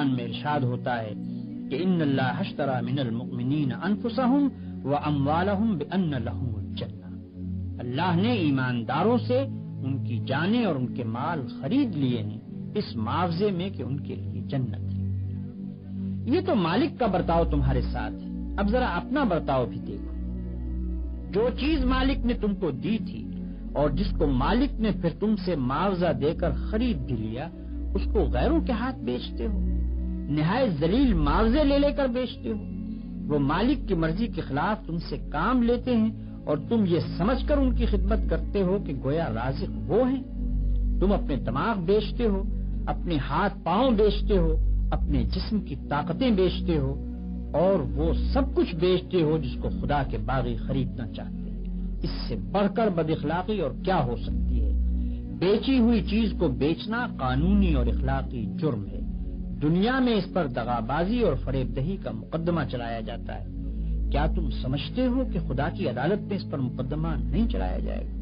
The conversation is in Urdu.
قرآن میں ارشاد ہوتا ہے کہ ان اللہ اشتری من المؤمنین انفسهم واموالهم بان لهم الجنہ، اللہ نے ایمانداروں سے ان کی جانیں اور ان کے مال خرید لیے ہیں اس معاوضے میں کہ ان کے لیے جنت ہے۔ یہ تو مالک کا برتاؤ تمہارے ساتھ ہے، اب ذرا اپنا برتاؤ بھی دیکھو۔ جو چیز مالک نے تم کو دی تھی اور جس کو مالک نے پھر تم سے معاوضہ دے کر خرید بھی لیا، اس کو غیروں کے ہاتھ بیچتے ہو، نہایت ذلیل معاوضے لے لے کر بیچتے ہو۔ وہ مالک کی مرضی کے خلاف تم سے کام لیتے ہیں اور تم یہ سمجھ کر ان کی خدمت کرتے ہو کہ گویا رازق وہ ہیں۔ تم اپنے دماغ بیچتے ہو، اپنے ہاتھ پاؤں بیچتے ہو، اپنے جسم کی طاقتیں بیچتے ہو، اور وہ سب کچھ بیچتے ہو جس کو خدا کے باغی خریدنا چاہتے ہیں۔ اس سے بڑھ کر بد اخلاقی اور کیا ہو سکتی ہے؟ بیچی ہوئی چیز کو بیچنا قانونی اور اخلاقی جرم ہے۔ دنیا میں اس پر دغابازی اور فریب دہی کا مقدمہ چلایا جاتا ہے۔ کیا تم سمجھتے ہو کہ خدا کی عدالت میں اس پر مقدمہ نہیں چلایا جائے گا؟